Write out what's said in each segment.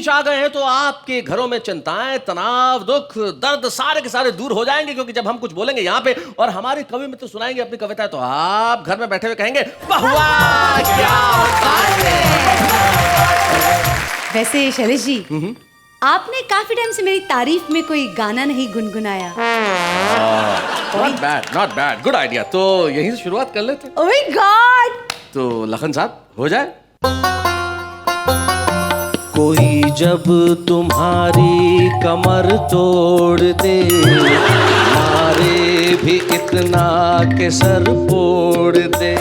बीच आ गए हैं तो आपके घरों में चिंताएं, तनाव, दुख, दर्द सारे के सारे दूर हो जाएंगे, क्योंकि जब हम कुछ बोलेंगे यहाँ पे और हमारे कवि मित्र सुनाएंगे अपनी कविताएं तो आप घर में बैठे हुए कहेंगे वाह वाह क्या बात है। वैसे शैलेश जी, आपने काफी टाइम से मेरी तारीफ में कोई गाना नहीं गुनगुनाया। Not bad, good idea. तो यहीं से शुरुआत कर लेते। Oh my god. तो लखन साहब हो जाए। कोई जब तुम्हारी कमर तोड़ दे, मारे भी इतना के सर फोड़ दे,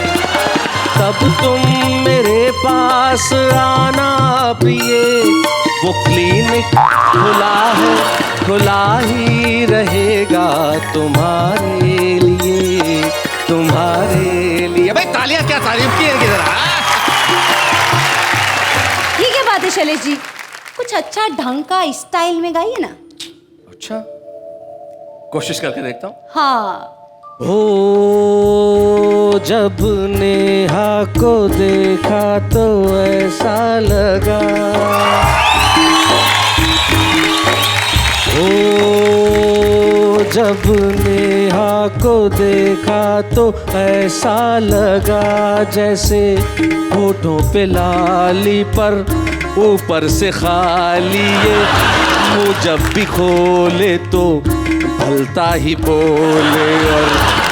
तब तुम मेरे पास आना प्रिय, वो क्लिनिक खुला है, खुला ही रहेगा तुम्हारे लिए, तुम्हारे लिए। भाई तालियां क्या तारीफ की है जरा। ठीक है बात है शैलेश जी, कुछ अच्छा ढंग का स्टाइल में गाइए ना। अच्छा, कोशिश करके देखता हूँ। हाँ। हो जब नेहा को देखा तो ऐसा लगा, हो जब नेहा को देखा तो ऐसा लगा, जैसे होठों पे लाली पर ऊपर से खाली, ये मुँह जब भी खोले तो भलता ही बोले, और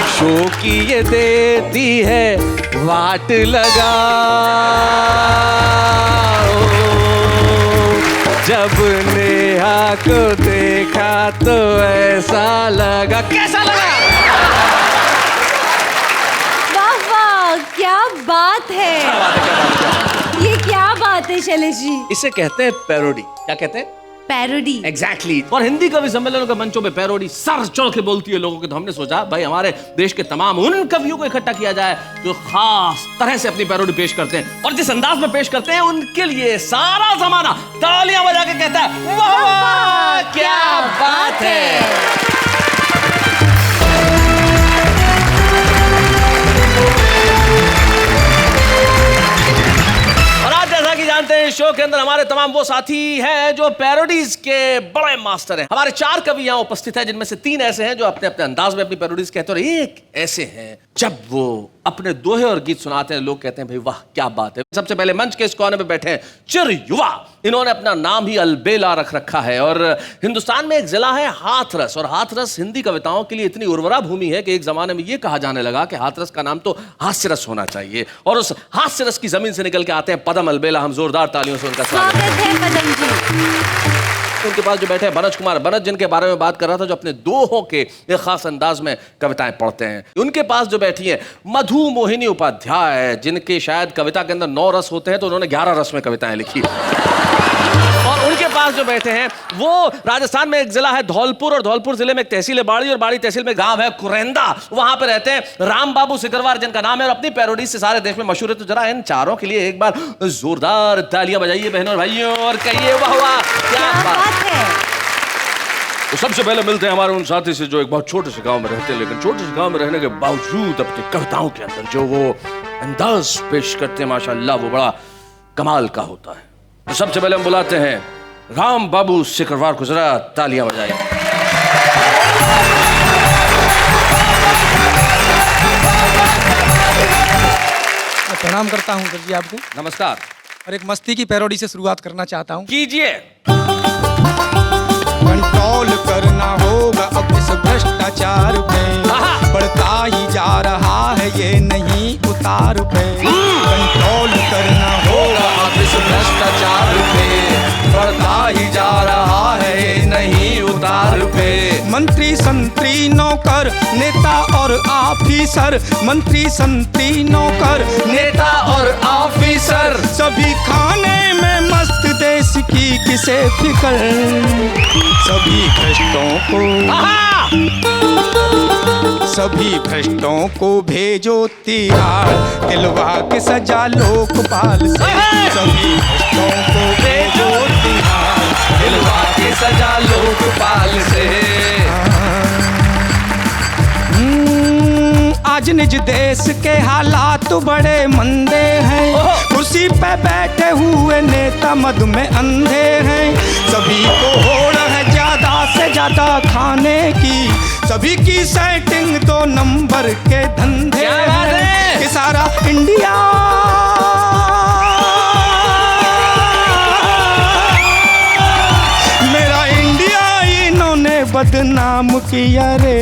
शो की ये देती है वाट लगा। जब नेहा को देखा तो ऐसा लगा। कैसा लगा? वाह वाह क्या बात है। ये क्या बात है शैलेश जी? इसे कहते हैं पैरोडी। क्या कहते हैं? पैरोडी। एग्जैक्टली। और हिंदी कवि सम्मेलनों के मंचों पे पैरोडी सर चढ़ के बोलती है लोगों की, तो हमने सोचा भाई हमारे देश के तमाम उन कवियों को इकट्ठा किया जाए जो खास तरह से अपनी पैरोडी पेश करते हैं, और जिस अंदाज में पेश करते हैं उनके लिए सारा जमाना तालियां बजा के कहता है वाह वाह क्या बात है। जानते हैं शो के अंदर हमारे तमाम वो साथी हैं जो पैरोडीज के बड़े मास्टर हैं। हमारे 4 कवि यहाँ उपस्थित हैं, जिनमें से 3 ऐसे हैं जो अपने अपने अंदाज में अपनी पैरोडीज कहते हैं, और एक ऐसे हैं जब वो अपने दोहे और गीत सुनाते हैं लोग कहते हैं भाई वाह क्या बात है। सबसे पहले मंच के इस कोने में बैठे हैं चिर युवा। इन्होंने अपना नाम ही अलबेला रख रखा है, और हिंदुस्तान में एक जिला है हाथरस, और हाथरस हिंदी कविताओं के लिए इतनी उर्वरा भूमि है कि एक जमाने में यह कहा जाने लगा कि हाथरस का नाम तो हास्यरस होना चाहिए, और उस हास्यरस की जमीन से निकल के आते हैं पदम अलबेला। हम जोरदार तालियों से उनका स्वागत है। पदम जी। उनके पास जो बैठे हैं बनज कुमार, बनज जिनके बारे में बात कर रहा था, जो अपने दोहों के एक खास अंदाज में कविताएं पढ़ते हैं। उनके पास जो बैठी है मधु मोहिनी उपाध्याय, जिनके शायद कविता के अंदर 9 रस होते हैं तो उन्होंने 11 रस में कविताएं लिखी। और उनके पास जो बैठे हैं वो राजस्थान में एक जिला है धौलपुर, और धौलपुर जिले में एक तहसील है बाड़ी, और बाड़ी तहसील में गांव है कुरेंदा। वहां पे रहते हैं राम बाबू सिकरवार, जिनका नाम है, और अपनी पैरोडी से सारे देश में मशहूर है। तो जरा इन चारों के लिए एक बार जोरदार तालियां बजाइए बहनों और भाइयों, और कहिए वाह वाह क्या बात है। तो सबसे पहले मिलते हैं हमारे उन साथी से जो एक बहुत छोटे से गांव में रहते हैं, लेकिन छोटे से गांव में रहने के बावजूद अपनी कविताओं के अंदर जो वो अंदाज पेश करते हैं माशाअल्लाह वो बड़ा कमाल का होता है। तो सबसे पहले हम बुलाते हैं राम बाबू सिकरवार को, जरा तालियां बजाएं। प्रणाम करता हूं सर जी आपको। नमस्कार। और एक मस्ती की पैरोडी से शुरुआत करना चाहता हूं। कीजिए। कंट्रोल करना होगा अब इस भ्रष्टाचार पे, बढ़ता ही जा रहा है ये नहीं उतार पे। कंट्रोल करना होगा अब इस भ्रष्टाचार पे, बढ़ता ही जा रहा है ये नहीं उतार पे। मंत्री संतरी नौकर नेता और ऑफिसर, मंत्री संतरी नौकर नेता और ऑफिसर, सभी खाने में मस्त देश की किसे फिकर। सभी भ्रष्टों को भेजो तिहाड़, दिलवा के सजा लोकपाल से। सभी भ्रष्टों को भेजो तिहाड़, दिलवा के सजा लोकपाल से। आज निज देश के हालात बड़े मंदे हैं, कुर्सी पे बैठे हुए नेता मद में अंधे हैं। सभी को होड़ है ज्यादा से ज्यादा खाने की, सभी की सेटिंग 2 नंबर के धंधे हैं। कि सारा इंडिया मेरा इंडिया इन्होंने बदनाम किया रे।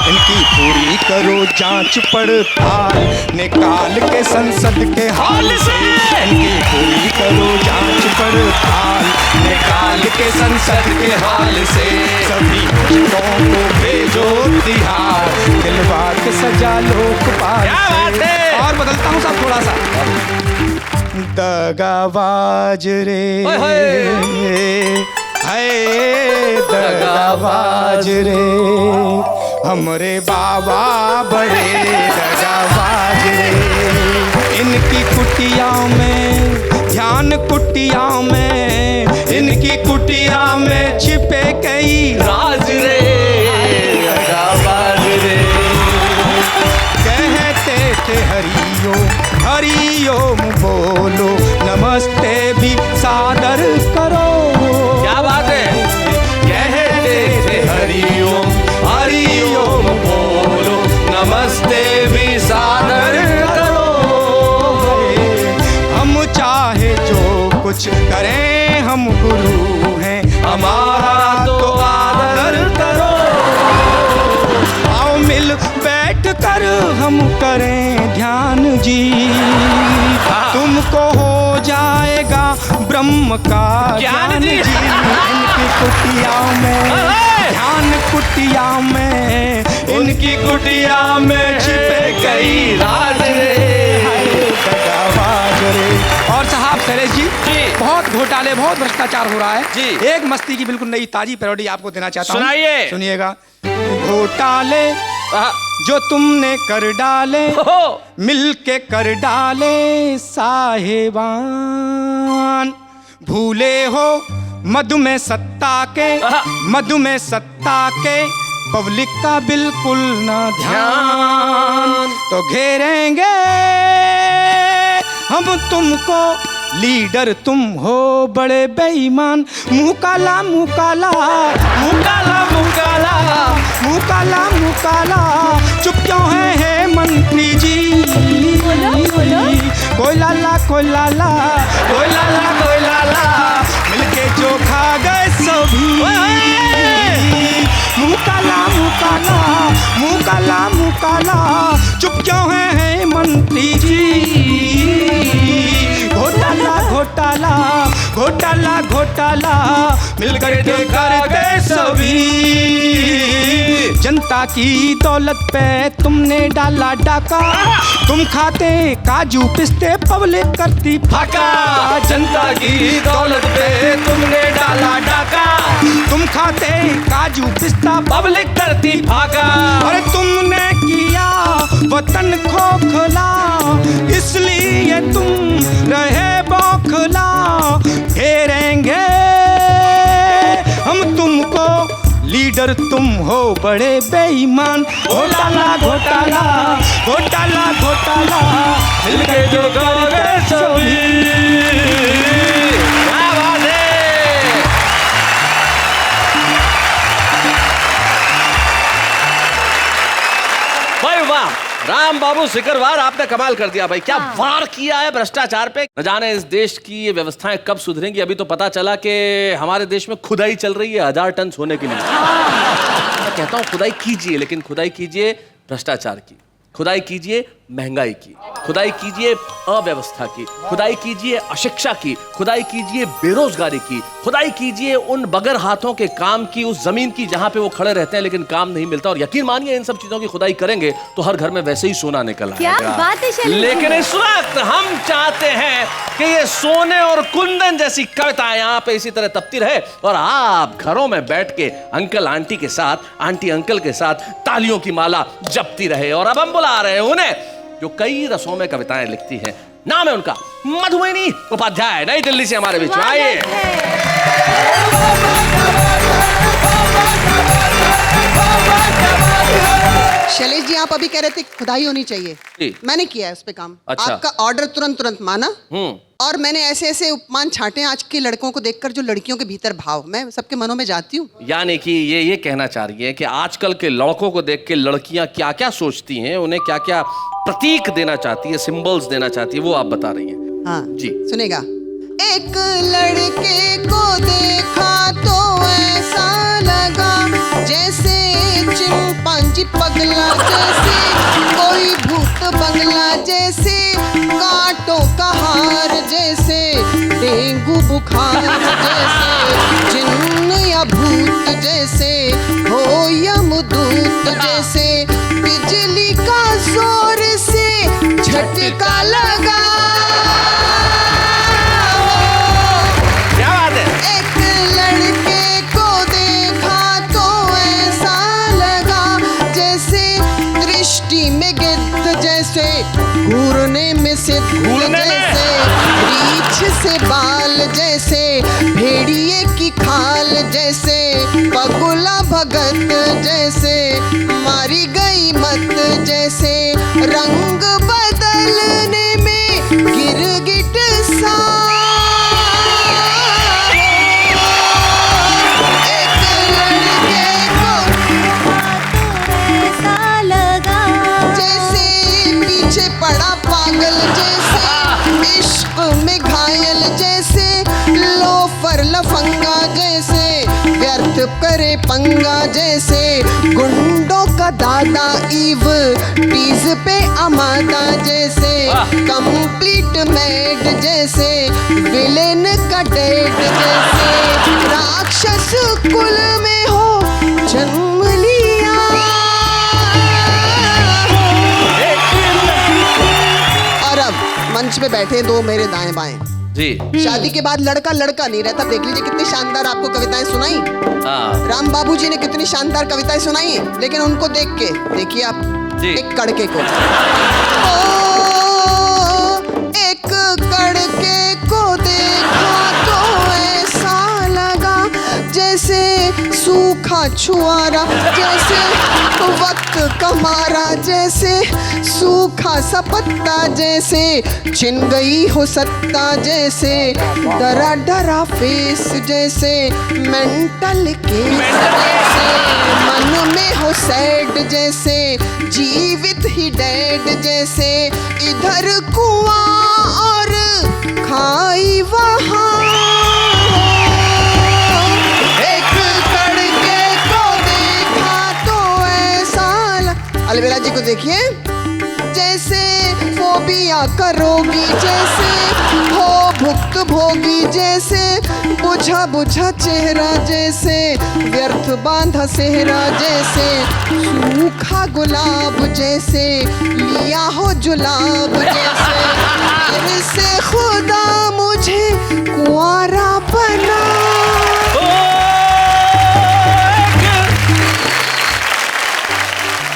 इनकी पूरी करो जांच पड़ताल, निकाल के संसद के हाल से। इनकी पूरी करो जांच पड़ताल, निकाल के संसद के हाल से। सभी दुष्टों को भेजो तिहार, दिलवा के सजा लोकपाल से। और बदलता हूँ साहब थोड़ा सा। दगाबाज रे है दगाबाज रे, हमरे बाबा बड़े दगाबाज रे। इनकी कुटिया में ध्यान, कुटिया में इनकी कुटिया में छिपे कई राज रे दगाबाज रे। कहते थे हरिओम हरिओम बोलो, नमस्ते भी सादर करो। क्या बात है। कहते थे हरिओम हरिओम बोलो, नमस्ते भी सादर करो। हम चाहे जो कुछ करें, हम गुरु हैं, हमारा तो आदर करो। आओ मिल बैठ कर हम करें ध्यान जी, तुमको हो जाएगा ब्रह्म का ज्ञान जी। इनकी कुटिया में ध्यान, कुटिया में इनकी कुटिया में छिपे कई राज रे दगाबाज रे। और साहब शैलेश जी, बहुत घोटाले, बहुत भ्रष्टाचार हो रहा है जी। एक मस्ती की बिल्कुल नई ताजी पैरोडी आपको देना चाहता हूँ। सुनाइए। सुनिएगा। घोटाले जो तुमने कर डाले, मिल के कर डाले साहेबान। भूले हो मधु में सत्ता के, मधु में सत्ता के, पब्लिक का बिल्कुल ना ध्यान। तो घेरेंगे हम तुमको, लीडर तुम हो बड़े बेईमान। मुँह काला मुँह काला, मुँह काला मुँह काला, मुँह काला मुँह काला, चुप क्यों है मंत्री जी। कोई लाला कोई लाला, कोई लाला कोई लाला, मिलके जो खा गए सभी। मुँह काला मुँह काला, मुँह काला मुँह काला, चुप क्यों है मंत्री जी। घोटाला घोटाला घोटाला घोटाला, मिलकर के करते सभी। जनता की दौलत पे तुमने डाला डाका, तुम खाते काजू पिस्ते, पब्लिक करती फाका। जनता की दौलत पे तुमने डाला डाका, तुम खाते काजू पिस्ता, पब्लिक करती फाका। अरे तुमने किया वतन खोखला, इसलिए तुम रहे बौखला। घेरेंगे हम तुमको, लीडर तुम हो बड़े बेईमान। घोटाला घोटाला घोटाला घोटाला, मिलके जो करोगे सभी। क्या बात है। भाई वाह, राम बाबू सिकरवार, आपने कमाल कर दिया भाई। क्या वार किया है भ्रष्टाचार पे। न जाने इस देश की ये व्यवस्थाएं कब सुधरेंगी। अभी तो पता चला कि हमारे देश में खुदाई चल रही है 1000 टन सोने के लिए। मैं कहता हूँ खुदाई कीजिए, लेकिन खुदाई कीजिए भ्रष्टाचार की, खुदाई कीजिए महंगाई की, खुदाई कीजिए अव्यवस्था की, खुदाई कीजिए अशिक्षा की, खुदाई कीजिए बेरोजगारी की, खुदाई कीजिए उन बगैर हाथों के काम की, उस जमीन की जहां पे वो खड़े रहते हैं लेकिन काम नहीं मिलता। और यकीन मानिए इन सब चीजों की खुदाई करेंगे तो हर घर में वैसे ही सोना निकल आएगा। क्या बात है शैलेश। लेकिन इस वक्त हम चाहते हैं कि ये सोने और कुंदन जैसी कविताएं यहाँ पे इसी तरह तपती रहे और आप घरों में बैठ के अंकल आंटी के साथ, आंटी अंकल के साथ तालियों की माला जपती रहे। और अब हम बुला रहे हैं उन्हें जो कई रसों में कविताएं लिखती हैं। नाम है उनका मधुमेनी उपाध्याय, नई दिल्ली से हमारे बीच में आइए। शैलेश जी, आप अभी कह रहे थे खुदाई होनी चाहिए। जी। मैंने किया है उस पे काम। अच्छा। आपका ऑर्डर तुरंत माना। और मैंने ऐसे ऐसे उपमान छाटे आज के लड़कों को देखकर, जो लड़कियों के भीतर भाव, मैं सबके मनों में जाती हूँ। यानी कि ये कहना चाह रही है कि आजकल के लड़कों को देख के लड़कियां क्या क्या सोचती हैं, उन्हें क्या क्या प्रतीक देना चाहती है, सिंबल्स देना चाहती है, वो आप बता रही हैं। हाँ जी। सुनेगा। एक लड़के को देखा तो ऐसा लगा जैसे चिंपांजी पगला, जैसे कोई भूत बंगला, जैसे कांटों का हार, जैसे डेंगू बुखार, जैसे जिन्न या भूत, जैसे हो यमदूत, जैसे बिजली का जोर से झटका लगा। क्या बात है? एक लड़के को देखा तो ऐसा लगा जैसे दृष्टि में गिद्ध, जैसे घूरने में सिद्ध, जैसे रीछ से बाल, जैसे भेड़िए की खाल, जैसे बगुला भगत, जैसे मारी गई मत, जैसे रंग बदलने में गिरगिट सा। पड़ा पागल, जैसे इश्क में घायल, जैसे लोफर लफंगा, जैसे व्यर्थ करे पंगा, जैसे गुंडों का दादा ईव टीज पे अमादा, जैसे कंप्लीट मेड, जैसे विलेन का डेड, जैसे राक्षस कुल में हो जन्म लिया। मंच पे बैठे दो मेरे दाएं बाएं जी। शादी के बाद लड़का लड़का नहीं रहता। देख लीजिए कितनी शानदार आपको कविताएं सुनाई। राम बाबू जी ने कितनी शानदार कविताएं सुनाई, लेकिन उनको देख के देखिए आप जी। एक कड़के को, एक कड़के को देखा तो ऐसा लगा जैसे सूखा छुआरा, जैसे वक्त कमारा, जैसे सूखा सा पत्ता, जैसे छिन गई हो सत्ता, जैसे डरा डरा फेस, जैसे मेंटल केस, जैसे मन में हो सैड, जैसे जीवित ही डेड, जैसे इधर कुआं और खाई वहाँ। अलबेला जी को देखिए, जैसे फोबिया करोगी, जैसे हो भुक्त भोगी, जैसे बुझा बुझा चेहरा, जैसे व्यर्थ बांधा सेहरा, जैसे सूखा गुलाब, जैसे लिया हो जुलाब, जैसे फिर से खुदा मुझे कुंवारा बना।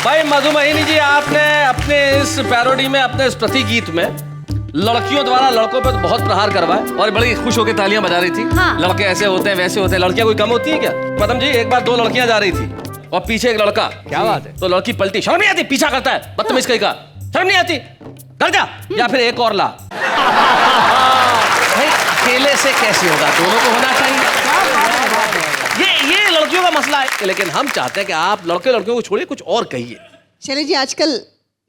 भाई मधुमोहिनी जी, आपने अपने इस पैरोडी में, अपने इस प्रति गीत में लड़कियों द्वारा लड़कों पर बहुत प्रहार करवाए और बड़ी खुश होकर तालियां बजा रही थी। हाँ। लड़के ऐसे होते हैं, वैसे होते हैं, लड़कियां कोई कम होती है क्या? पदम जी, एक बार 2 लड़कियां जा रही थी और पीछे एक लड़का। क्या बात है? तो लड़की पलटी, शर्म नहीं आती, पीछा करता है, बदतमीज कहीं का, शर्म नहीं आती, घर जा, या फिर एक और ला। भाई अकेले से कैसे होगा, दोनों को होना चाहिए। ये लड़कियों का मसला है, लेकिन हम चाहते हैं कि आप लड़के लड़कियों को छोड़िए, कुछ और कहिए। शैलेश जी, आजकल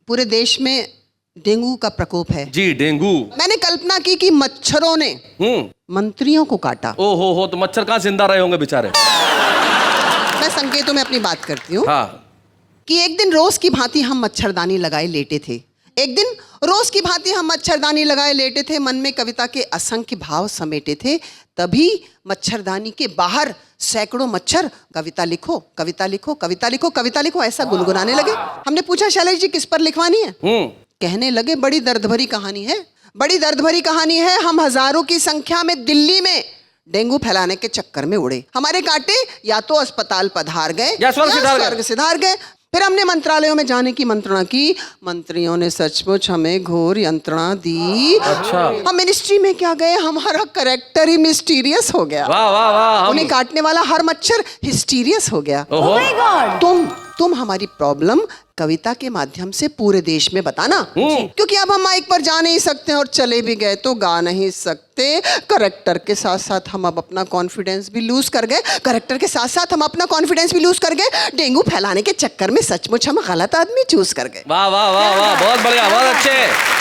पूरे देश में डेंगू का प्रकोप है। जी, डेंगू। मैंने कल्पना की कि मच्छरों ने मंत्रियों को काटा। ओ हो, तो मच्छर कहाँ जिंदा रहे होंगे बेचारे। मैं संकेतों में अपनी बात करती हूँ। हाँ। कि एक दिन रोज की भांति हम मच्छरदानी लगाए लेटे थे। एक दिन रोज की भांति हम मच्छरदानी लगाए लेटे थे, मन में कविता के असंख्य भाव समेटे थे। तभी मच्छरदानी के बाहर सैकड़ों मच्छर कविता लिखो, कविता लिखो, कविता लिखो, कविता लिखो ऐसा गुनगुनाने लगे। हमने पूछा, शैलेश जी किस पर लिखवानी है? कहने लगे, बड़ी दर्द भरी कहानी है, बड़ी दर्द भरी कहानी है। हम हजारों की संख्या में दिल्ली में डेंगू फैलाने के चक्कर में उड़े। हमारे कांटे या तो अस्पताल पधार गए या स्वर्ग सिधार गए। फिर हमने मंत्रालयों में जाने की मंत्रणा की। मंत्रियों ने सचमुच हमें घोर यंत्रणा दी। अच्छा। हम मिनिस्ट्री में क्या गए, हमारा कैरेक्टर ही मिस्टीरियस हो गया। वाह वाह वाह। उन्हें काटने वाला हर मच्छर हिस्टीरियस हो गया। ओहो। तुम तुम हमारी प्रॉब्लम कविता के माध्यम से पूरे देश में बताना, क्योंकि अब हम माइक पर जा नहीं सकते और चले भी गए तो गा नहीं सकते। करेक्टर के साथ साथ हम अब अपना कॉन्फिडेंस भी लूज कर गए, करेक्टर के साथ साथ हम अपना कॉन्फिडेंस भी लूज कर गए। डेंगू फैलाने के चक्कर में सचमुच हम गलत आदमी चूज कर गए। वाह वाह वाह वाह, बहुत बढ़िया, बहुत अच्छे।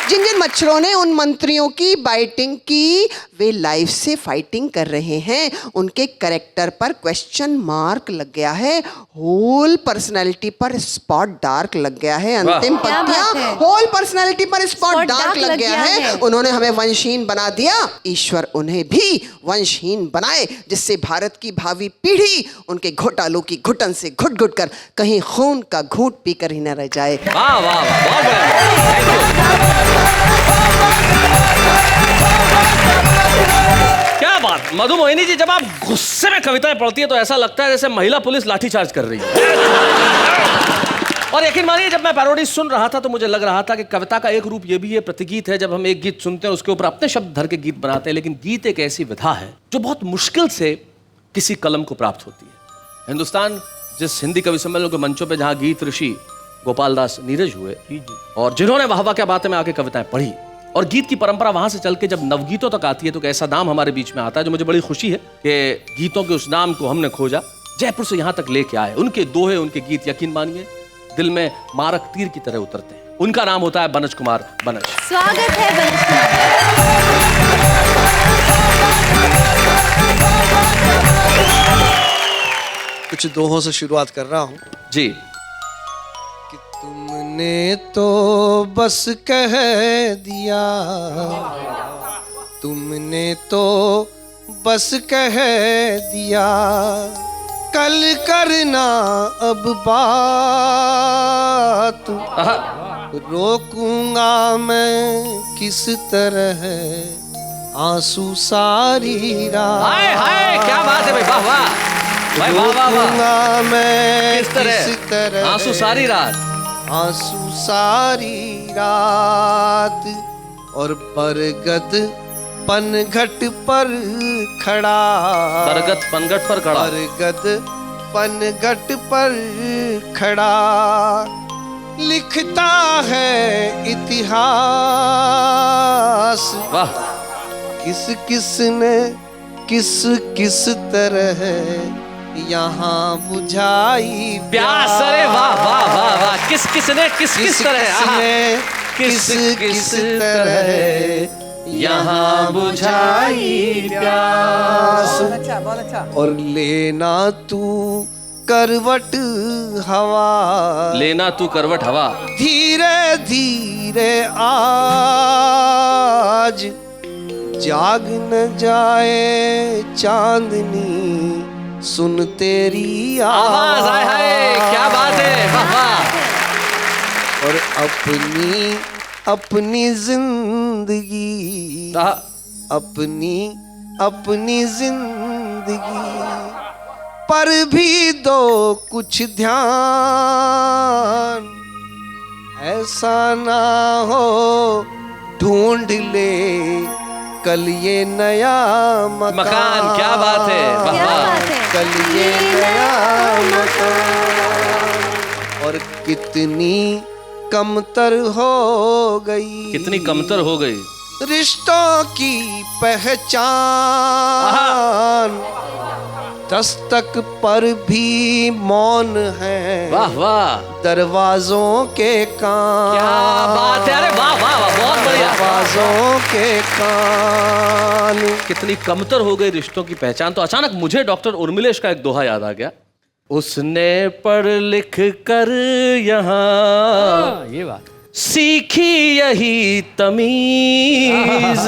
जिन जिन मच्छरों ने उन मंत्रियों की बाइटिंग की, वे लाइफ से फाइटिंग कर रहे हैं। उनके करेक्टर पर क्वेश्चन मार्क लग गया है, होल पर्सनालिटी पर स्पॉट डार्क लग गया है। अंतिम क्या बात पंक्तियां, है? होल पर्सनालिटी पर स्पॉट डार्क लग गया है। उन्होंने हमें वंशहीन बना दिया, ईश्वर उन्हें भी वंशहीन बनाए, जिससे भारत की भावी पीढ़ी उनके घोटालों की घुटन से घुट घुट कर कहीं खून का घूंट पीकर ही न रह जाए। वाह वाह वाह, बहुत बढ़िया। क्या बात मधु मोहिनी जी, जब आप गुस्से में कविताएं पढ़ती है तो ऐसा लगता है जैसे महिला पुलिस लाठीचार्ज कर रही है। और यकीन मानिए, जब मैं पैरोडी सुन रहा था तो मुझे लग रहा था कि कविता का एक रूप ये भी है, प्रतिगीत है। जब हम एक गीत सुनते हैं उसके ऊपर अपने शब्द धर के गीत बनाते हैं, लेकिन गीत एक ऐसी विधा है जो बहुत मुश्किल से किसी कलम को प्राप्त होती है। हिंदुस्तान जिस हिंदी कवि सम्मेलन के मंचों पर जहां गीत ऋषि गोपाल दास नीरज हुए और जिन्होंने वाह वाह क्या बातें में आके कविताएं पढ़ी, और गीत की परंपरा वहां से चल के जब नवगीतों तक आती है तो एक ऐसा नाम हमारे बीच में आता है जो मुझे बड़ी खुशी है कि गीतों के उस नाम को हमने खोजा, जयपुर से यहां तक लेके आए। उनके दोहे, उनके गीत यकीन मानिए दिल में मारक तीर की तरह उतरते हैं। उनका नाम होता है बनज कुमार बनज। स्वागत है बनज कुमार। कुछ दोहों से शुरुआत कर रहा हूँ जी। कि तुमने तो बस कह दिया, तुमने तो बस कह दिया, कल करना अब बात, रोकूंगा मैं किस तरह आंसू सारी रात। हाय हाय, क्या बात है भाई, वाह वाह भाई, वाह वाह वाह। रोकूंगा मैं किस तरह आंसू सारी रात, आंसू सारी रात, और बरगद पनघट पर खड़ा, बरगद पनघट पर खड़ा, बरगद पनघट पर खड़ा, लिखता है इतिहास। वाह। किस किस ने किस किस तरह यहाँ बुझाई प्यास। अरे वाह वाह वाह वाह, किस किस ने किस किस तरह, किस किस तरह यहाँ बुझाई प्यास। और लेना तू करवट हवा, लेना तू करवट हवा, धीरे धीरे आज जाग न जाए चांदनी, सुन तेरी आवाज। आए हाय, क्या बात है, वाह वाह। और अपनी अपनी जिंदगी, अपनी अपनी जिंदगी पर भी दो कुछ ध्यान, ऐसा ना हो ढूंढ ले कल ये नया मकान। क्या बात है, वाह वाह। कल ये नया मकान, और कितनी कमतर हो गई, कितनी कमतर हो गई रिश्तों की पहचान, दस्तक पर भी मौन है, वाह वाह, दरवाजों के कान। क्या बात है, अरे वाह वाह वाह, बहुत बढ़िया। दरवाजों के कान, कितनी कमतर हो गई रिश्तों की पहचान। तो अचानक मुझे डॉक्टर उर्मिलेश का एक दोहा याद आ गया, उसने पढ़ लिख कर यहाँ ये बात सीखी यही तमीज,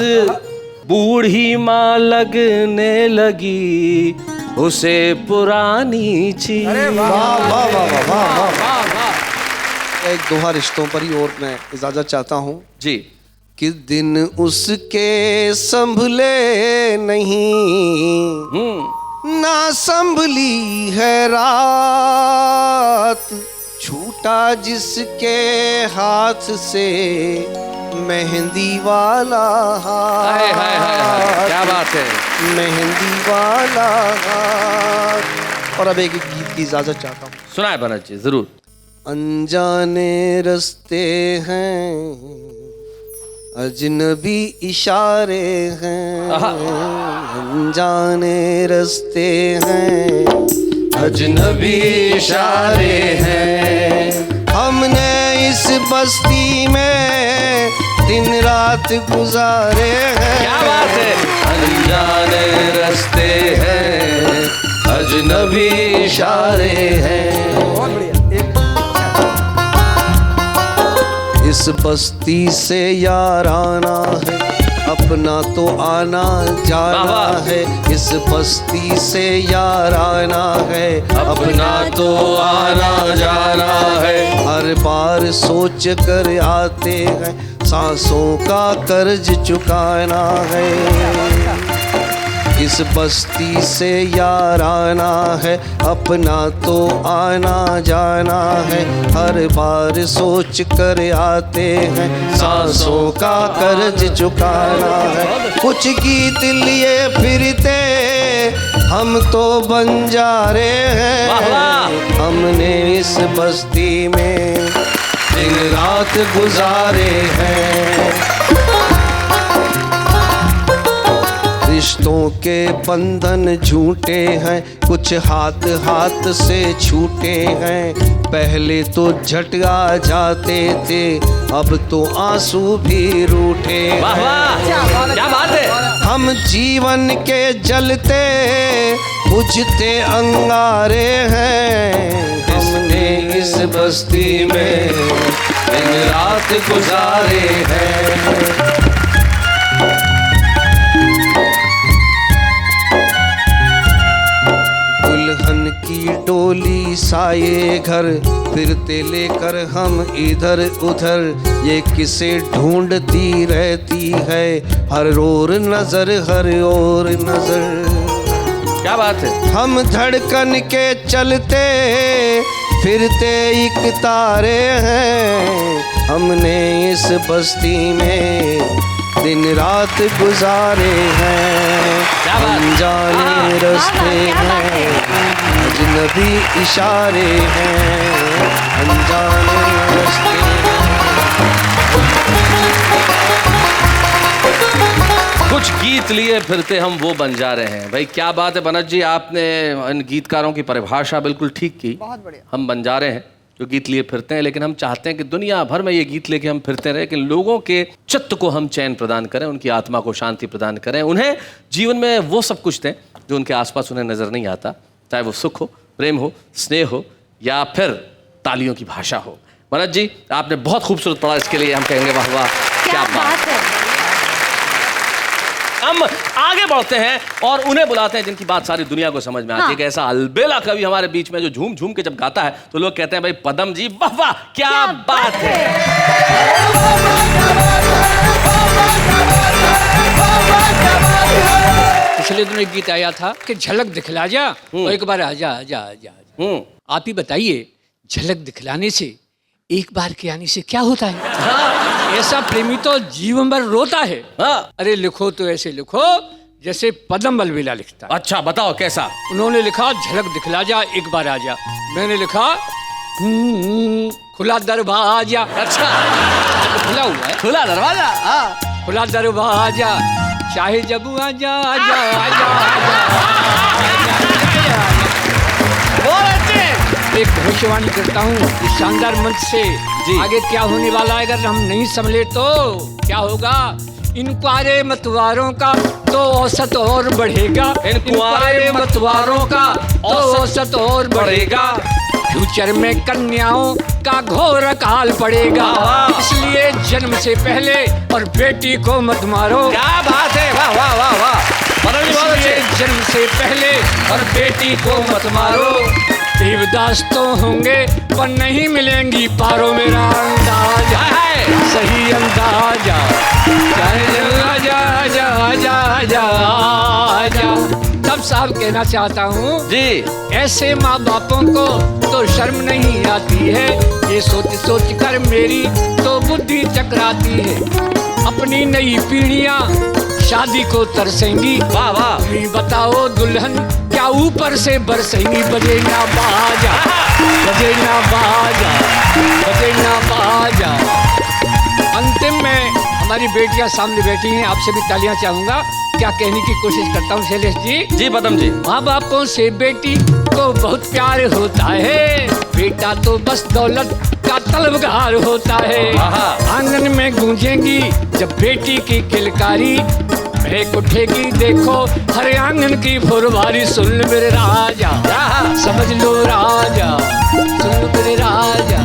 बूढ़ी माँ लगने लगी उसे पुरानी चीज। वाह वाह वाह वाह वाह वाह। एक दोहा रिश्तों पर ही और मैं इजाजत चाहता हूँ जी। कि दिन उसके संभले नहीं, ना संभली है रात, छूटा जिसके हाथ से मेहंदी वाला हाथ। हाय हाय हाय, क्या बात है। मेहंदी वाला हाथ, और अब एक गीत की इजाजत चाहता हूँ। सुनाए बनत जी जरूर। अनजाने रास्ते हैं, अजनबी इशारे हैं, अनजाने रास्ते हैं, अजनबी इशारे हैं। हमने इस बस्ती में दिन रात गुजारे हैं। क्या बात है। अनजाने रास्ते हैं, अजनबी इशारे हैं। बहुत बढ़िया। इस बस्ती से याराना है, अपना तो आना जाना है। इस बस्ती से याराना है, अपना तो आना जाना है। हर बार सोच कर आते हैं, सांसों का कर्ज चुकाना है। इस बस्ती से याराना है, अपना तो आना जाना है। हर बार सोच कर आते हैं, सांसों का कर्ज चुकाना है। कुछ गीत लिए फिरते हम तो बंजारे हैं। हमने इस बस्ती में दिन रात गुजारे हैं। रिश्तों के बंधन झूठे हैं, कुछ हाथ हाथ से छूटे हैं। पहले तो झटका जाते थे, अब तो आंसू भी रूठे हैं। क्या बात है। हम जीवन के जलते बुझते अंगारे हैं। हमने इस बस्ती में दिन रात गुजारे हैं। दुल्हन की डोली साये घर, फिरते लेकर हम इधर उधर। ये किसे ढूंढती रहती है, हर ओर नजर हर ओर नजर। क्या बात है। हम धड़कन के चलते फिरते एक तारे हैं। हमने इस बस्ती में दिन रात गुजारे हैं। अनजाने रास्ते हैं, अजनबी इशारे हैं, अनजाने रास्ते हैं। कुछ गीत लिए फिरते हम वो बंजारे हैं। भाई क्या बात है बनत जी, आपने इन गीतकारों की परिभाषा बिल्कुल ठीक की। बहुत बढ़िया। हम बंजारे हैं जो गीत लिए फिरते हैं, लेकिन हम चाहते हैं कि दुनिया भर में ये गीत लेके हम फिरते रहें, कि लोगों के चित्त को हम चैन प्रदान करें, उनकी आत्मा को शांति प्रदान करें, उन्हें जीवन में वो सब कुछ दें जो उनके आसपास उन्हें नजर नहीं आता, चाहे वो सुख हो, प्रेम हो, स्नेह हो या फिर तालियों की भाषा हो। मनज जी आपने बहुत खूबसूरत पढ़ा, इसके लिए हम कहेंगे वाह वाह, क्या बात है। हम आगे बढ़ते हैं और उन्हें बुलाते हैं जिनकी बात सारी दुनिया को समझ में आती है। कि ऐसा अलबेला कवि हमारे बीच में जो झूम झूम के जब गाता है तो लोग कहते हैं भाई पदम जी वाह वाह क्या बात है। पिछले दिनों एक गीत आया था कि झलक दिखला जा, तो एक बार आजा आजा आजा। आप ही बताइए, झलक दिखलाने से एक बार के आने से क्या होता है? ऐसा प्रेमी तो जीवन भर रोता है। अरे लिखो तो ऐसे लिखो जैसे पदम अलबेला लिखता है। अच्छा बताओ कैसा? उन्होंने लिखा झलक दिखला जा एक बार आजा, मैंने लिखा खुला दरवाजा। अच्छा खुला हुआ है, खुला दरवाजा। खुला दरवाजा चाहे जब आजा आजा आजा एक भविष्यवाणी करता हूँ इस शानदार मंच से जी। आगे क्या होने वाला है अगर हम नहीं संभले तो क्या होगा? इन कुआरे मतवारों का तो औसत और बढ़ेगा। इन कुआरे मतवारों का तो औसत और बढ़ेगा। फ्यूचर में कन्याओं का घोर काल पड़ेगा। इसलिए जन्म से पहले और बेटी को मत मारो। क्या बात है, वाह वाह वाह वाह। इसलिए जन्म से पहले और बेटी को मत मारो। देवदास तो होंगे पर नहीं मिलेंगी पारो। मेरा अंदाजा है सही अंदाजा। आजा आजा आजा आजा आजा। तब साहब कहना चाहता हूँ जी, ऐसे माँ बापों को तो शर्म नहीं आती है। ये सोच सोच कर मेरी तो बुद्धि चकराती है। अपनी नई पीढ़ियाँ शादी को तरसेंगी। वाह वाह। तुम बताओ दुल्हन क्या ऊपर से बरसेंगी। बजे ना बाजा, बजे ना बाजा, बजे ना बाजा। अंतिम में हमारी बेटियां सामने बैठी हैं, आपसे भी तालियां चाहूंगा। क्या कहने की कोशिश करता हूँ शैलेश जी। जी पदम जी। माँ बापों से बेटी को बहुत प्यार होता है, बेटा तो बस दौलत का तलबगार होता है। आंगन में गूंजेंगी जब बेटी की किलकारी, महक उठेगी देखो हर आंगन की फुलवारी। सुन लो मेरे राजा, समझ लो राजा, सुन लो मेरे राजा।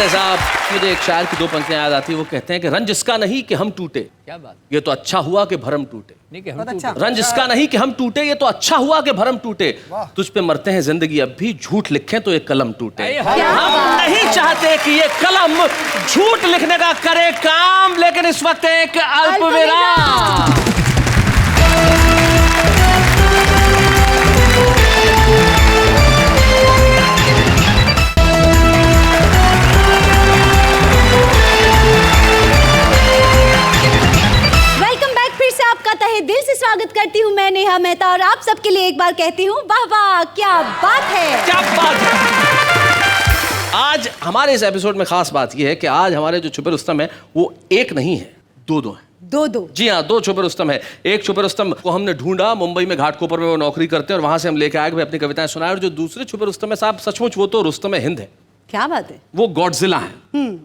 साहब, मुझे एक शायर की दो पंक्तियां याद आती है। वो कहते हैं कि रंज इसका नहीं कि हम टूटे, क्या बात, ये तो अच्छा हुआ कि भरम टूटे। नहीं कि हम अच्छा। रंज इसका नहीं कि हम टूटे, ये तो अच्छा हुआ कि भरम टूटे। तुझ पे मरते हैं जिंदगी अब भी, झूठ लिखें तो एक कलम टूटे। हम नहीं चाहते कि ये कलम झूठ लिखने का करे काम, लेकिन इस वक्त एक अल्पविराम। तहे दिल से स्वागत करती हूँ मैं नेहा मेहता, और आप सबके लिए एक बार कहती हूँ वाह वाह क्या बात है, क्या बात है। आज हमारे इस एपिसोड में खास बात यह है कि आज हमारे जो छुपे रुस्तम है वो एक नहीं है, दो हैं। दो। जी हाँ, दो छुपे रुस्तम है। एक छुपे रुस्तम को हमने ढूंढा, मुंबई में घाटकोपर में वो नौकरी करते हैं और वहां से हम लेके आए भाई अपनी कविताएं सुनाए। और जो दूसरे छुपे रुस्तम है साहब, सचमुच वो तो रुस्तम हिंद है। क्या बात है। वो गॉडजिला है।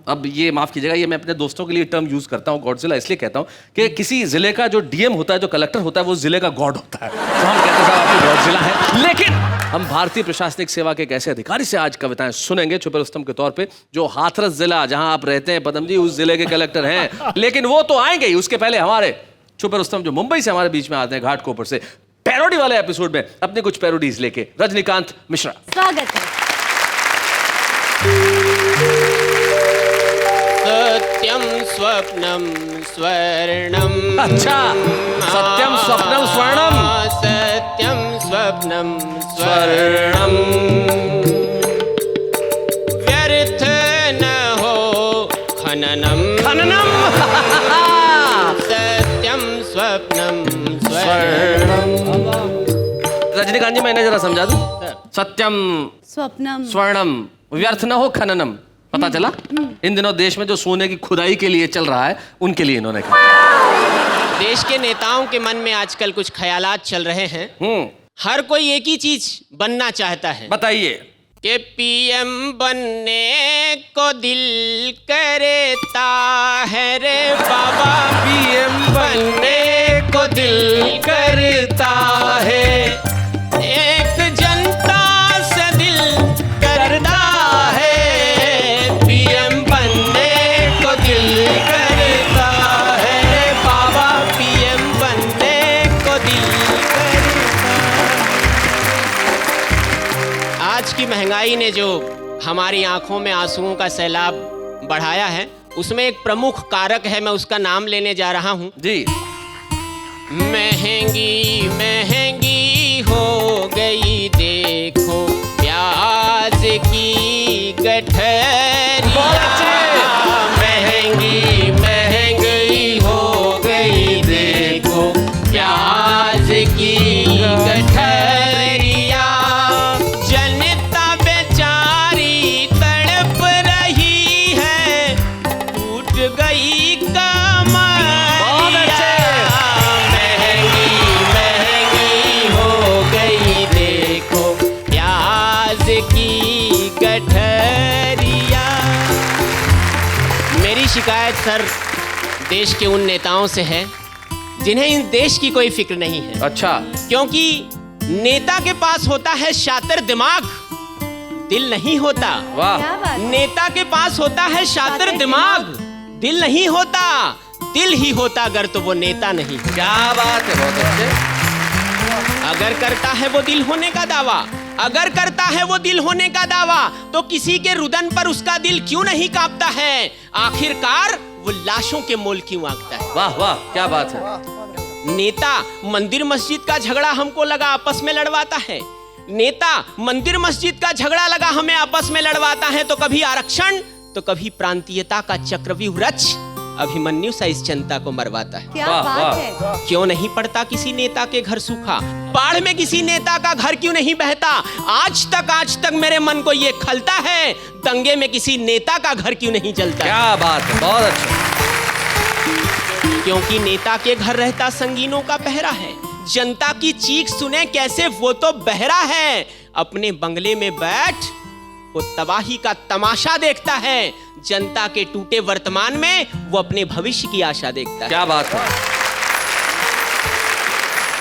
अब ये माफ कीजिएगा, ये मैं अपने दोस्तों के लिए टर्म यूज करता हूँ गॉडजिला, इसलिए कहता हूँ कि किसी जिले का जो डीएम होता है, जो कलेक्टर होता है, वो जिले का गॉड होता है। तो हम कहते हैं साहब आपकी गॉडजिला है। लेकिन हम भारतीय प्रशासनिक सेवा के एक ऐसे अधिकारी से आज कविताएं सुनेंगे छुपे रुस्तम के तौर पे, जो हाथरस जिला जहां आप रहते हैं पदम जी, उस जिले के कलेक्टर हैं। लेकिन वो तो आएंगे ही, उसके पहले हमारे छुपे रुस्तम जो मुंबई से हमारे बीच में आते हैं घाटकोपर से, पैरोडी वाले एपिसोड में अपने कुछ पैरोडीज लेके, रजनीकांत मिश्रा। स्वागत है। सत्यम स्वप्नम स्वर्णम। अच्छा, सत्यम स्वप्नम स्वर्णम। सत्यम स्वप्नम स्वर्णम। व्यर्थ न हो खननम। खननम। सत्यम स्वप्नम स्वर्णम। रजनीकांत जी, मैंने जरा समझा दूं। सत्यम स्वप्नम स्वर्णम, व्यर्थ न हो खननम। पता चला इन दिनों देश में जो सोने की खुदाई के लिए चल रहा है, उनके लिए इन्होंने कहा। देश के नेताओं के मन में आजकल कुछ ख्यालात चल रहे हैं। हर कोई एक ही चीज बनना चाहता है। बताइए। कि पीएम बनने को दिल करता है रे बाबा, पीएम बनने को दिल करता है। एक जनता से दिल करता है, पीएम बनने को दिल करता है रे बाबा, पीएम बनने को दिल करता। आज की महंगाई ने जो हमारी आंखों में आंसुओं का सैलाब बढ़ाया है, उसमें एक प्रमुख कारक है, मैं उसका नाम लेने जा रहा हूं जी। महंगी महंगी हो गई देखो प्याज की गठरिया। महंगी महंगी हो गई देखो प्याज की गठरिया। जनता बेचारी तड़प रही है, टूट गई कमरिया। महंगी महंगी हो गई देखो प्याज की गठरिया। मेरी शिकायत सर देश के उन नेताओं से है जिन्हें इन देश की कोई फिक्र नहीं है। अच्छा। क्योंकि नेता के पास होता है शातिर दिमाग, दिल नहीं होता। वाह। क्या बात है? नेता के पास होता है शातिर दिमाग, दिल नहीं होता। दिल ही होता अगर तो वो नेता नहीं। क्या बात है, बहुत अच्छे। अगर करता है वो दिल होने का दावा, अगर करता है वो दिल होने का दावा, तो किसी के रुदन पर उसका दिल क्यों नहीं कांपता है? आखिरकार वो लाशों के मोल क्यों आंकता है? वाह वाह, क्या बात है। नेता मंदिर मस्जिद का झगड़ा हमको लगा आपस में लड़वाता है, नेता मंदिर मस्जिद का झगड़ा लगा हमें आपस में लड़वाता है, तो कभी आरक्षण तो कभी प्रांतीयता का चक्रव्यूह रच अभिमन्यु सा इस जनता को मरवाता है। क्या वाह, बात वाह। है। क्यों नहीं पड़ता किसी नेता के घर सूखा, बाढ़ में किसी नेता का घर क्यों नहीं बहता, आज तक मेरे मन को ये खलता है, दंगे में किसी नेता का घर क्यों नहीं जलता। क्या बात है, बहुत अच्छा। क्योंकि नेता के घर रहता संगीनों का पहरा है, जनता की चीख सुने कैसे वो तो बहरा है, अपने बंगले में बैठ वो तबाही का तमाशा देखता है, जनता के टूटे वर्तमान में वो अपने भविष्य की आशा देखता है। क्या बात है।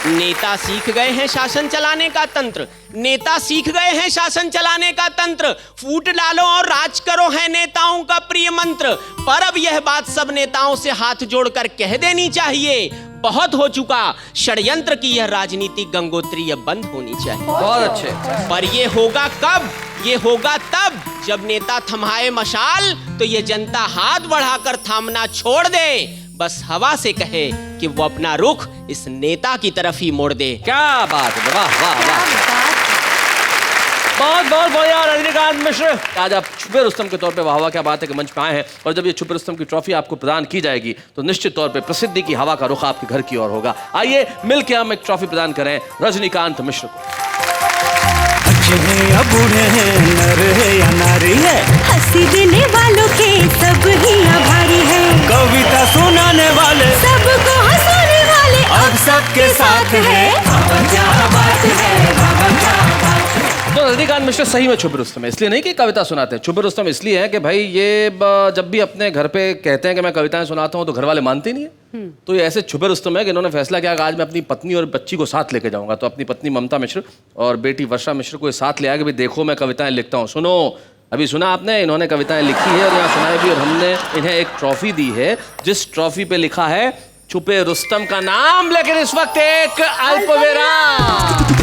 नेता सीख गए हैं शासन चलाने का तंत्र, नेता सीख गए हैं शासन चलाने का तंत्र, फूट डालो और राज करो है नेताओं का प्रिय मंत्र, पर अब यह बात सब नेताओं से हाथ जोड़कर कह देनी चाहिए, बहुत हो चुका षड्यंत्र की यह राजनीति गंगोत्री अब बंद होनी चाहिए। बहुत अच्छे। पर ये होगा कब, ये होगा तब जब नेता थमाए मशाल, तो ये जनता हाथ बढ़ाकर थामना छोड़ दे, बस हवा से कहे कि वो अपना रुख इस नेता की तरफ ही मोड़ दे। क्या बात है, वाह वाह क्या वाह। बात है। बहुत बहुत बढ़िया रजनीकांत मिश्र, आज आप छुपे रुस्तम के तौर पे वाह वाह क्या बात है कि मंच पे आए हैं, और जब ये छुपे रुस्तम की ट्रॉफी आपको प्रदान की जाएगी तो निश्चित तौर पे प्रसिद्धि की हवा का रुख आपके घर की ओर होगा। आइए मिलके हम एक ट्रॉफी प्रदान करें रजनीकांत मिश्र को। बच्चे हैं या बूढ़े हैं, नर है या नारी है, हंसी देने वालों के सब ही आभारी है, कविता सुनाने वाले सबको हंसाने वाले अब सबके साथ है। क्या बात है, क्या बात है। तो रजनीकांत मिश्र सही में छुपे रुस्तम है, इसलिए नहीं कि कविता सुनाते हैं, छुपे रुस्तम इसलिए है कि भाई ये जब भी अपने घर पे कहते हैं कि मैं कविताएं सुनाता हूं तो घर वाले मानते नहीं है, तो ये ऐसे छुपे रुस्तम है कि इन्होंने फैसला किया कि आज मैं अपनी पत्नी और बच्ची को साथ लेके जाऊंगा, तो अपनी पत्नी ममता मिश्र और बेटी वर्षा मिश्र को साथ ले आया कि भाई देखो मैं कविताएं लिखता हूँ, सुनो। अभी सुना आपने, इन्होंने कविताएं लिखी है और यहाँ सुनाई भी, और हमने इन्हें एक ट्रॉफी दी है जिस ट्रॉफी पे लिखा है छुपे रुस्तम का नाम, लेकिन इस वक्त एक अल्पविराम।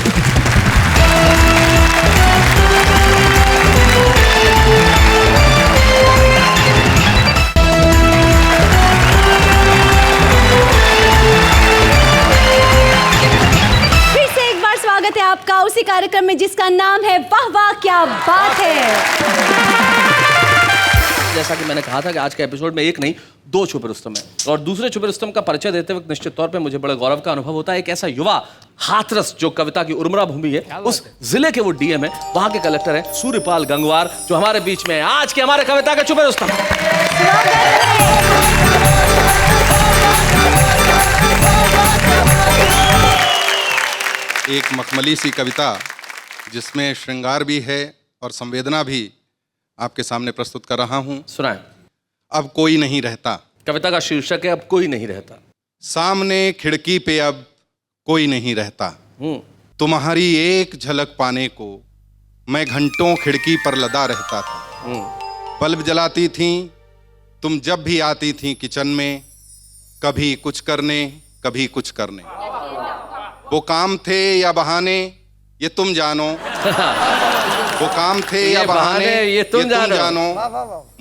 स्वागत है आपका उसी कार्यक्रम में जिसका नाम है वाह वाह क्या बात है। जैसा कि मैंने कहा था कि आज के एपिसोड में एक नहीं दो छुपे रुस्तम है, और दूसरे छुपे रुस्तम का परिचय देते वक्त निश्चित तौर पे मुझे बड़े गौरव का अनुभव होता है। एक ऐसा युवा हाथरस जो कविता की उर्मरा भूमि है, उस जिले के वो डीएम है, वहां के कलेक्टर है सूर्यपाल गंगवार, जो हमारे बीच में है आज के हमारे कविता के छुपे रुस्तम। एक मखमली सी कविता जिसमें श्रृंगार भी है और संवेदना भी आपके सामने प्रस्तुत कर रहा हूं। सुनाएं। अब कोई नहीं रहता। कविता का शीर्षक है अब कोई नहीं रहता। सामने खिड़की पे अब कोई नहीं रहता, तुम्हारी एक झलक पाने को मैं घंटों खिड़की पर लदा रहता था। बल्ब जलाती थी तुम जब भी आती थी किचन में, कभी कुछ करने कभी कुछ करने। वो काम थे या बहाने ये तुम जानो, वो काम थे या बहाने ये तुम जानो।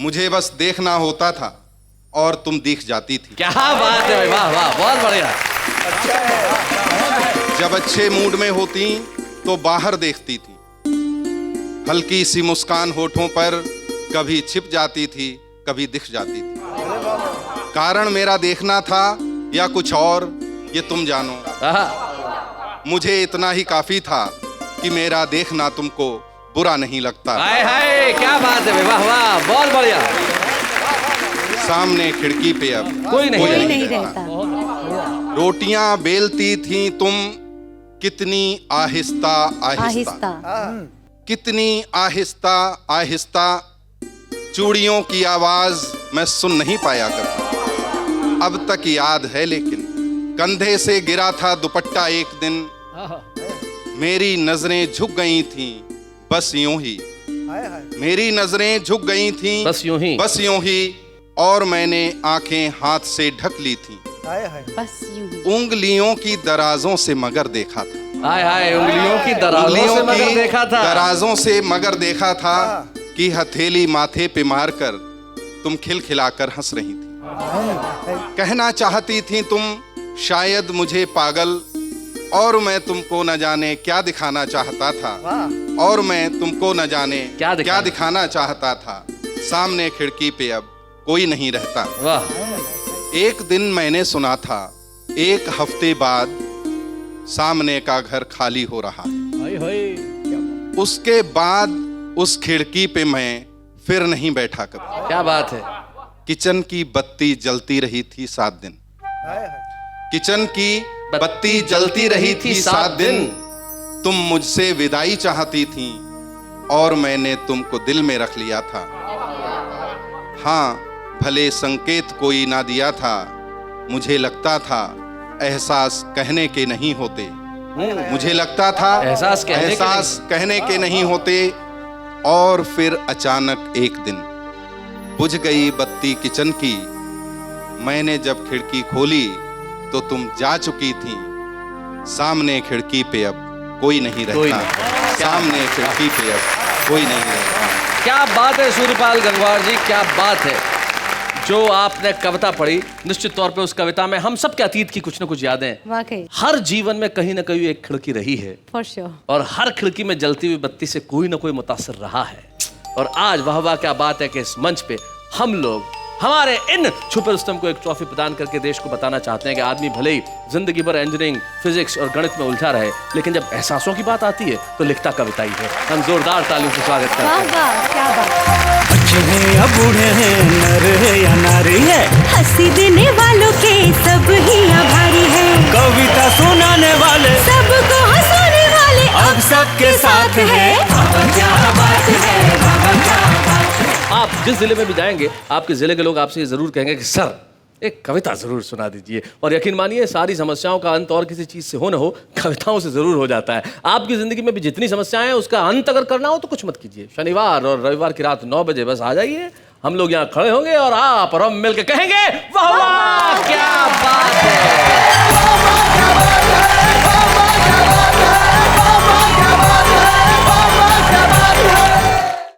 मुझे बस देखना होता था और तुम दिख जाती थी। क्या बात है भाई, वाह वाह, बहुत बढ़िया। जब अच्छे मूड में होती तो बाहर देखती थी, हल्की सी मुस्कान होठों पर कभी छिप जाती थी कभी दिख जाती थी। कारण मेरा देखना था या कुछ और ये तुम जानो। मुझे इतना ही काफी था कि मेरा देखना तुमको बुरा नहीं लगता। हाय हाय क्या बात है, वाह वाह, बहुत बढ़िया। सामने खिड़की पे अब कोई नहीं रहता। रोटियां बेलती थी तुम कितनी आहिस्ता आहिस्ता, कितनी आहिस्ता आहिस्ता। चूड़ियों की आवाज मैं सुन नहीं पाया करता, अब तक याद है लेकिन कंधे से गिरा था दुपट्टा एक दिन, मेरी नजरें झुक गई थीं बस यूं ही, मेरी नजरें झुक गई थीं बस यूं ही, और मैंने आंखें हाथ से ढक ली थीं, बस यूं ही। उंगलियों की दराजों से मगर देखा था। हाय हाय, उंगलियों की दराजों से मगर देखा था, दराजों से मगर देखा था कि हथेली माथे पे मारकर तुम खिलखिलाकर हंस रही थी। कहना चाहती थी तुम शायद मुझे पागल और मैं तुमको न जाने क्या दिखाना चाहता था, और मैं तुमको न जाने क्या दिखाना चाहता था। सामने खिड़की पे अब कोई नहीं रहता। वाह। एक दिन मैंने सुना था, एक हफ्ते बाद सामने का घर खाली हो रहा है। उसके बाद उस खिड़की पे मैं फिर नहीं बैठा कभी। क्या बात है। किचन की बत्ती जलती रही थी 7 दिन। किचन की बत्ती जलती रही थी 7 दिन। तुम मुझसे विदाई चाहती थी और मैंने तुमको दिल में रख लिया था। हाँ, भले संकेत कोई ना दिया था, मुझे लगता था एहसास कहने के नहीं होते। मुझे लगता था एहसास कहने के नहीं होते। और फिर अचानक एक दिन बुझ गई बत्ती किचन की। मैंने जब खिड़की खोली तो तुम जा चुकी थी। सामने खिड़की पे अब कोई नहीं रहता। सामने खिड़की पे अब कोई नहीं रहता। क्या बात है सूर्यपाल गंगवार जी, क्या बात है। जो आपने कविता पढ़ी, निश्चित तौर पे उस कविता में हम सब के अतीत की कुछ न कुछ यादें, वाकई हर जीवन में कहीं ना कहीं एक खिड़की रही है, फॉर श्योर। और हर खिड़की में जलती हुई बत्ती से कोई ना कोई मुतासिर रहा है। और आज वाह वाह क्या बात है कि इस मंच पे हम लोग हमारे इन छुपे रुस्तम को एक ट्रॉफी प्रदान करके देश को बताना चाहते हैं कि आदमी भले ही जिंदगी भर इंजीनियरिंग, फिजिक्स और गणित में उलझा रहे, लेकिन जब एहसासों की बात आती है तो लिखता कविता ही है। हम जोरदार तालियों से स्वागत करते हैं। वाह, क्या बात। बच्चे हैं या बूढ़े हैं, नर है या नारी है, हंसी देने वालों के सब ही आभारी है। कविता सुनाने वाले सबको हंसाने वाले अब सबके साथ है। क्या बात है, क्या बात है। आप जिस जिले में भी जाएंगे, आपके जिले के लोग आपसे ये जरूर कहेंगे कि सर एक कविता जरूर सुना दीजिए। और यकीन मानिए, सारी समस्याओं का अंत और किसी चीज से हो न हो, कविताओं से जरूर हो जाता है। आपकी जिंदगी में भी जितनी समस्याएं हैं, उसका अंत अगर करना हो तो कुछ मत कीजिए। शनिवार और रविवार की रात 9 बजे बस आ जाइए, हम लोग यहाँ खड़े होंगे और आप और हम मिलकर कहेंगे वाह वाह क्या बात है।